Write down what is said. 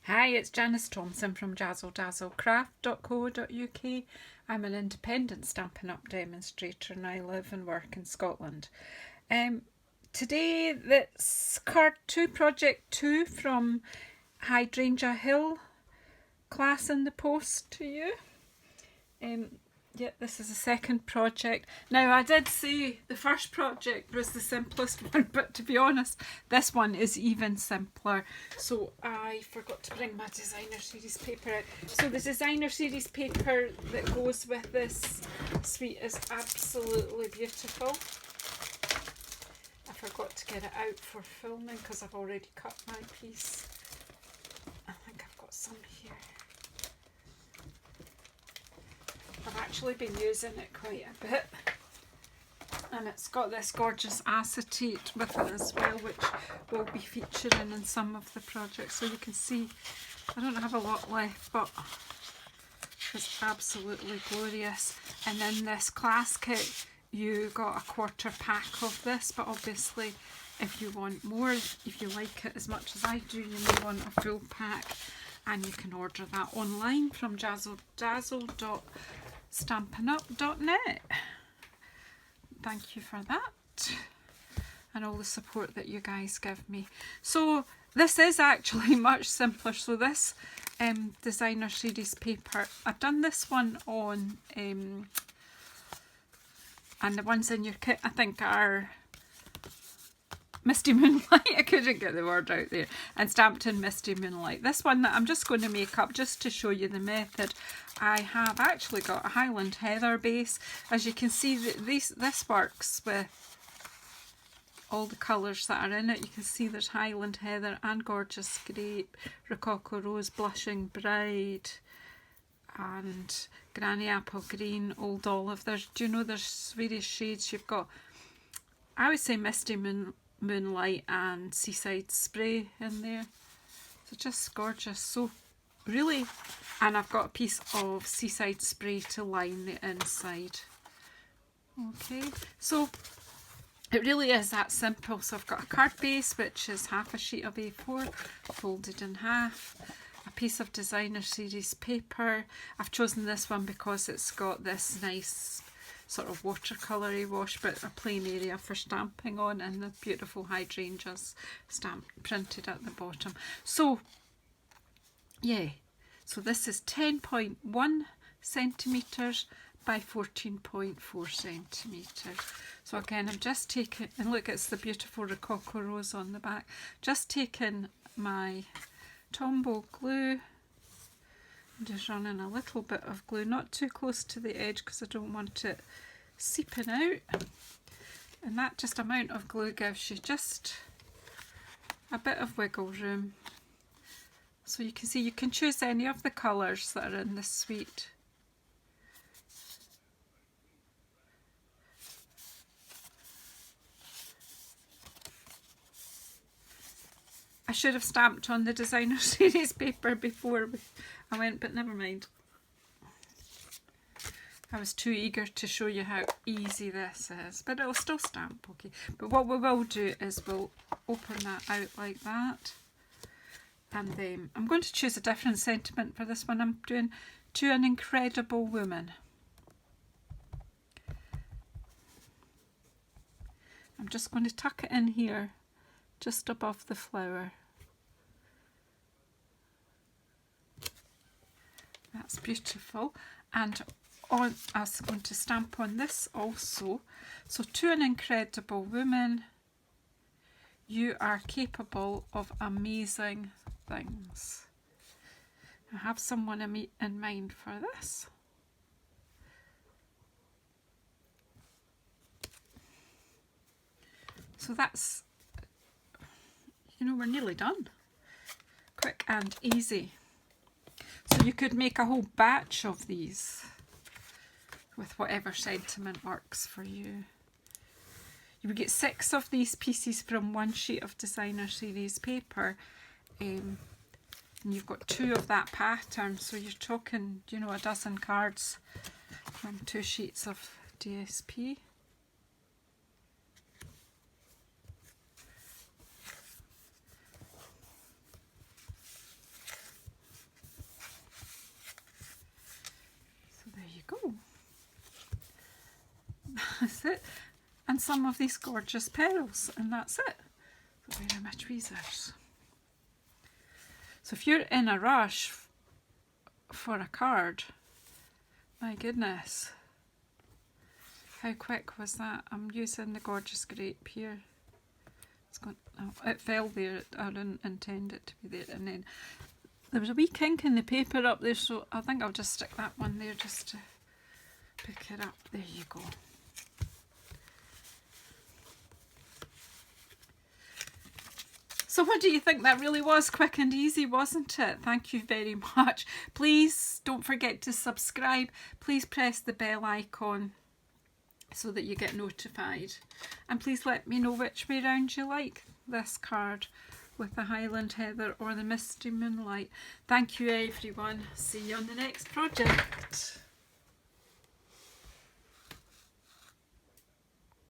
Hi, it's Janice Thompson from JazzleDazzleCraft.co.uk. I'm an independent Stampin' Up! Demonstrator and I live and work in Scotland. Today, that's card 2, project 2 from Hydrangea Hill class in the post to you. Yeah, this is the second project. Now, I did say the first project was the simplest one, but to be honest, this one is even simpler. So I forgot to bring my designer series paper out. So the designer series paper that goes with this suite is absolutely beautiful. I forgot to get it out for filming because I've already cut my piece. I think I've got some here. I've actually been using it quite a bit, and it's got this gorgeous acetate with it as well, which will be featuring in some of the projects. So you can see I don't have a lot left, but it's absolutely glorious. And in this class kit you got a quarter pack of this, but obviously if you want more, if you like it as much as I do, you may want a full pack, and you can order that online from JazzleDazzleCraft.stampinup.net. Thank you for that and all the support that you guys give me. So this is actually much simpler. So this designer series paper, I've done this one on and the ones in your kit I think are Misty Moonlight, I couldn't get the word out there, and Stamped in Misty Moonlight. This one that I'm just going to make up just to show you the method, I have actually got a Highland Heather base. As you can see, this works with all the colours that are in it. You can see there's Highland Heather and Gorgeous Grape, Rococo Rose, Blushing Bride, and Granny Apple Green, Old Olive. There's various shades. You've got, I would say, Misty Moonlight and Seaside Spray in there. So just gorgeous. So really, and I've got a piece of Seaside Spray to line the inside. Okay, so it really is that simple. So I've got a card base, which is half a sheet of A4 folded in half, a piece of designer series paper. I've chosen this one because it's got this nice sort of watercolour wash, but a plain area for stamping on, and the beautiful hydrangeas stamp printed at the bottom. So yeah, so this is 10.1 centimetres by 14.4 centimetres. So again, I'm just taking, and look, it's the beautiful Rococo Rose on the back. Just taking my Tombow glue, just running a little bit of glue, not too close to the edge because I don't want it seeping out, and that just amount of glue gives you just a bit of wiggle room. So you can see you can choose any of the colours that are in this suite. I should have stamped on the designer series paper before I went, but never mind. I was too eager to show you how easy this is, but it'll still stamp okay. But what we will do is we'll open that out like that, and then I'm going to choose a different sentiment for this one. I'm doing To an Incredible Woman. I'm just going to tuck it in here, just above the flower. That's beautiful. And I was going to stamp on this also. So, to an incredible woman, you are capable of amazing things. I have someone in mind for this. So that's, we're nearly done. Quick and easy. So you could make a whole batch of these with whatever sentiment works for you. You would get 6 of these pieces from one sheet of designer series paper, and you've got 2 of that pattern, so you're talking, a dozen cards from 2 sheets of DSP. That's it. And some of these gorgeous petals, and that's it. Where are my tweezers? So if you're in a rush for a card, my goodness, how quick was that? I'm using the gorgeous grape here. It's going, oh, it fell there. I didn't intend it to be there. And then there was a wee kink in the paper up there, so I think I'll just stick that one there just to pick it up. There you go. So what do you think? That really was quick and easy, wasn't it? Thank you very much. Please don't forget to subscribe. Please press the bell icon so that you get notified. And please let me know which way round you like this card, with the Highland Heather or the Misty Moonlight. Thank you everyone. See you on the next project.